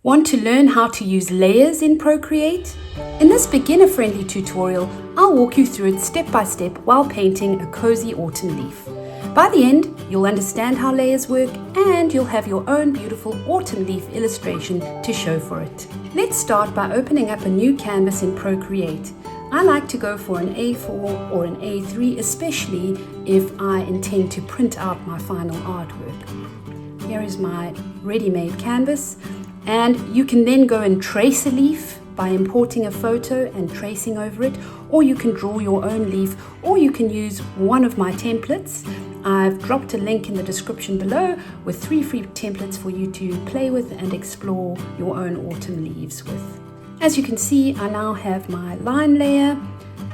Want to learn how to use layers in Procreate? In this beginner-friendly tutorial, I'll walk you through it step by step while painting a cozy autumn leaf. By the end, you'll understand how layers work and you'll have your own beautiful autumn leaf illustration to show for it. Let's start by opening up a new canvas in Procreate. I like to go for an A4 or an A3, especially if I intend to print out my final artwork. Here is my ready-made canvas. And you can then go and trace a leaf by importing a photo and tracing over it, or you can draw your own leaf, or you can use one of my templates. I've dropped a link in the description below with 3 free templates for you to play with and explore your own autumn leaves with. As you can see, I now have my line layer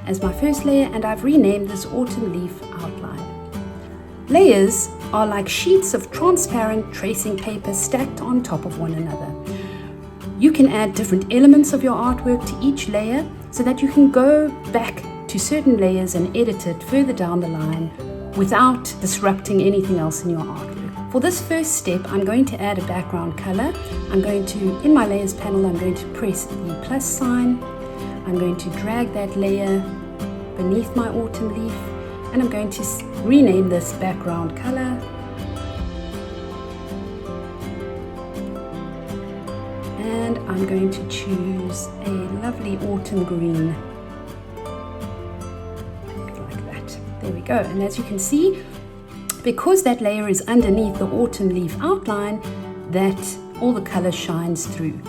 as my first layer, and I've renamed this autumn leaf outline. Layers are like sheets of transparent tracing paper stacked on top of one another. You can add different elements of your artwork to each layer so that you can go back to certain layers and edit it further down the line without disrupting anything else in your artwork. For this first step, I'm going to add a background color. In my layers panel, I'm going to press the plus sign. I'm going to drag that layer beneath my autumn leaf, and I'm going to rename this background color. And I'm going to choose a lovely autumn green, like that. There we go. And as you can see, because that layer is underneath the autumn leaf outline, that all the color shines through.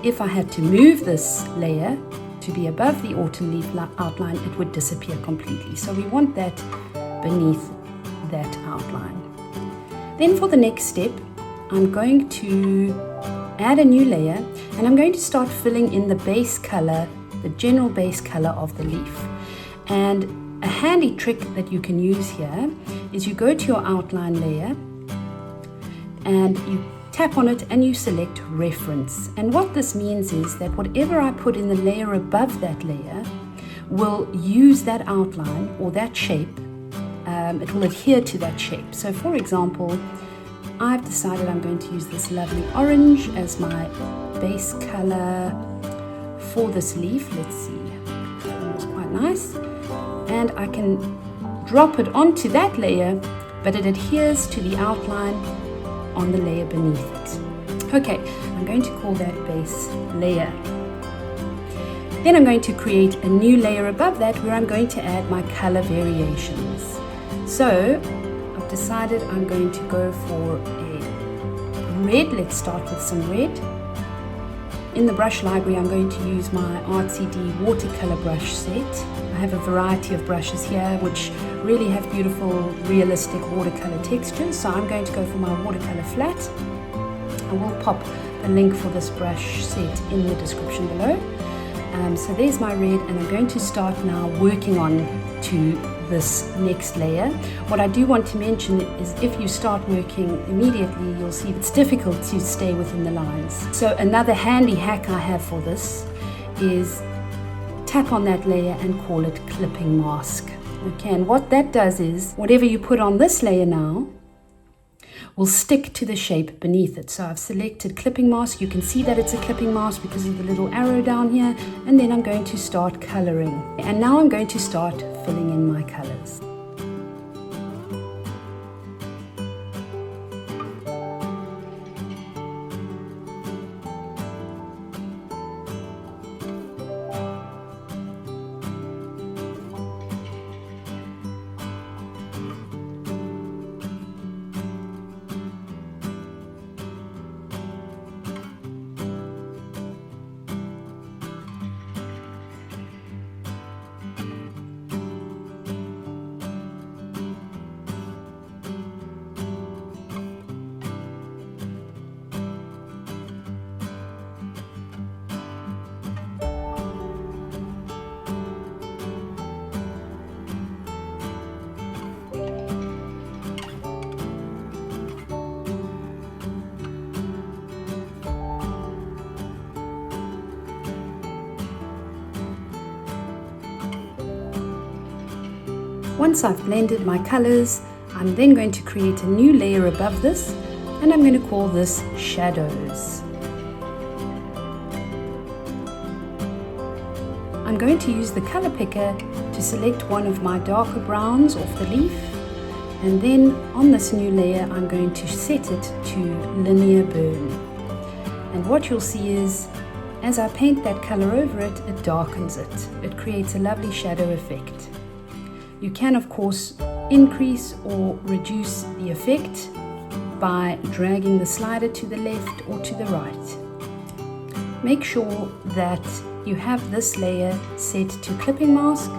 If I had to move this layer to be above the autumn leaf outline, it would disappear completely. So we want that beneath that outline. Then for the next step, I'm going to add a new layer, and I'm going to start filling in the base color, the general base color of the leaf. And a handy trick that you can use here is you go to your outline layer and you tap on it and you select reference. And what this means is that whatever I put in the layer above that layer will use that outline or that shape. It will adhere to that shape. So for example, I've decided I'm going to use this lovely orange as my base color for this leaf. Let's see, that was quite nice. And I can drop it onto that layer, but it adheres to the outline on the layer beneath it. Okay, I'm going to call that base layer. Then I'm going to create a new layer above that where I'm going to add my color variations. So I've decided I'm going to go for a red. Let's start with some red. In the brush library, I'm going to use my Procreate Watercolor Brush Set. I have a variety of brushes here which really have beautiful, realistic watercolor textures. So I'm going to go for my watercolor flat. I will pop the link for this brush set in the description below. So there's my red, and I'm going to start now working on to this next layer. What I do want to mention is if you start working immediately, you'll see it's difficult to stay within the lines. So another handy hack I have for this is tap on that layer and call it clipping mask. Okay, and what that does is whatever you put on this layer now will stick to the shape beneath it. So I've selected clipping mask. You can see that it's a clipping mask because of the little arrow down here. And then I'm going to start coloring. And now I'm going to start filling in my colors. Once I've blended my colors, I'm then going to create a new layer above this, and I'm going to call this shadows. I'm going to use the color picker to select one of my darker browns off the leaf, and then on this new layer I'm going to set it to linear burn. And what you'll see is, as I paint that color over it, it darkens it. It creates a lovely shadow effect. You can of course increase or reduce the effect by dragging the slider to the left or to the right. Make sure that you have this layer set to clipping mask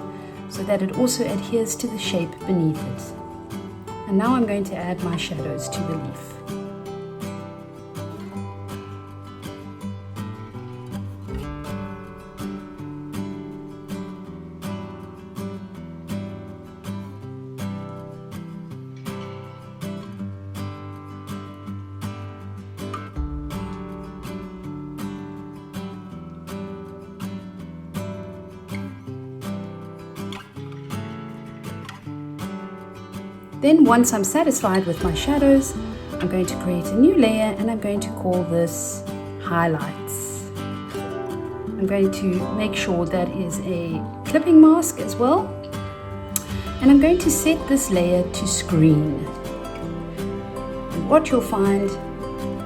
so that it also adheres to the shape beneath it. And now I'm going to add my shadows to the leaf. Then once I'm satisfied with my shadows, I'm going to create a new layer and I'm going to call this Highlights. I'm going to make sure that is a clipping mask as well. And I'm going to set this layer to Screen. And what you'll find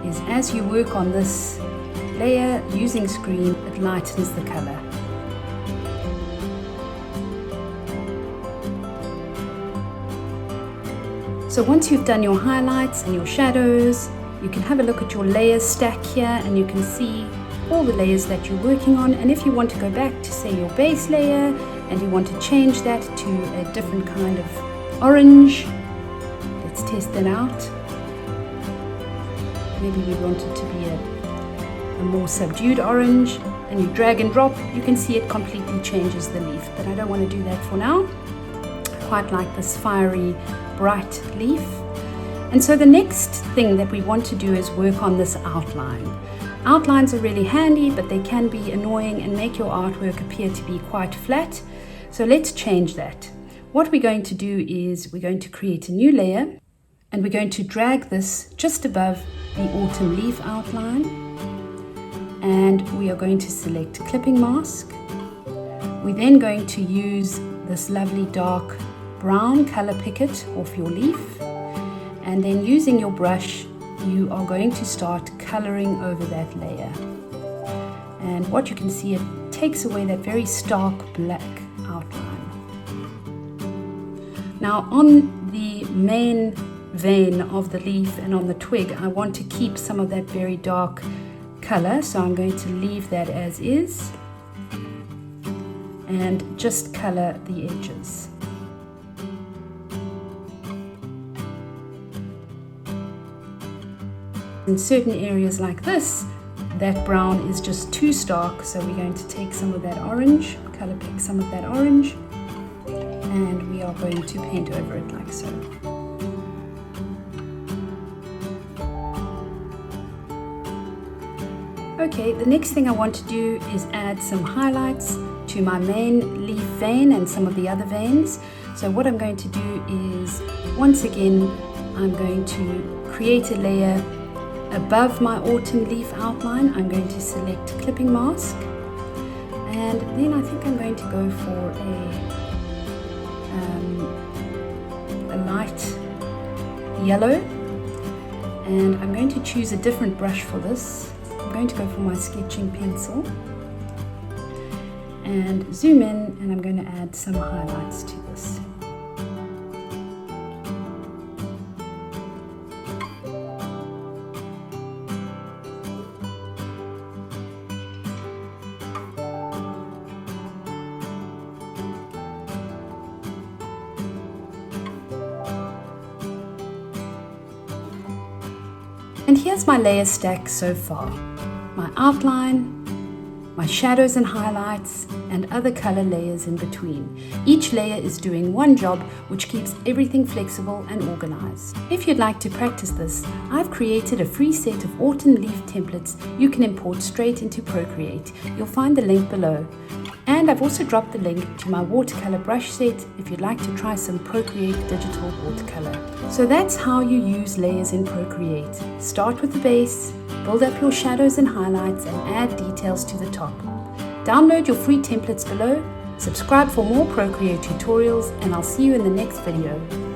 is as you work on this layer using Screen, it lightens the color. So once you've done your highlights and your shadows, you can have a look at your layers stack here and you can see all the layers that you're working on. And if you want to go back to say your base layer and you want to change that to a different kind of orange, let's test that out. Maybe we want it to be a more subdued orange, and you drag and drop, you can see it completely changes the leaf, but I don't want to do that for now. I quite like this fiery bright leaf. And so the next thing that we want to do is work on this outline. Outlines are really handy, but they can be annoying and make your artwork appear to be quite flat. So let's change that. What we're going to do is we're going to create a new layer and we're going to drag this just above the autumn leaf outline, and we are going to select clipping mask. We're then going to use this lovely dark brown color picket off your leaf, and then using your brush you are going to start coloring over that layer. And what you can see, it takes away that very stark black outline. Now on the main vein of the leaf and on the twig, I want to keep some of that very dark color, so I'm going to leave that as is and just color the edges. In certain areas like this, that brown is just too stark, so we're going to take some of that orange, color pick some of that orange, and we are going to paint over it like so. Okay, the next thing I want to do is add some highlights to my main leaf vein and some of the other veins. So what I'm going to do is, once again, I'm going to create a layer above my autumn leaf outline. I'm going to select clipping mask, and then I think I'm going to go for a light yellow, and I'm going to choose a different brush for this. I'm going to go for my sketching pencil and zoom in, and I'm going to add some highlights to this. And here's my layer stack so far. My outline, my shadows and highlights, and other color layers in between. Each layer is doing one job, which keeps everything flexible and organized. If you'd like to practice this, I've created a free set of autumn leaf templates you can import straight into Procreate. You'll find the link below. And I've also dropped the link to my watercolor brush set if you'd like to try some Procreate digital watercolor. So that's how you use layers in Procreate. Start with the base, build up your shadows and highlights, and add details to the top. Download your free templates below, subscribe for more Procreate tutorials, and I'll see you in the next video.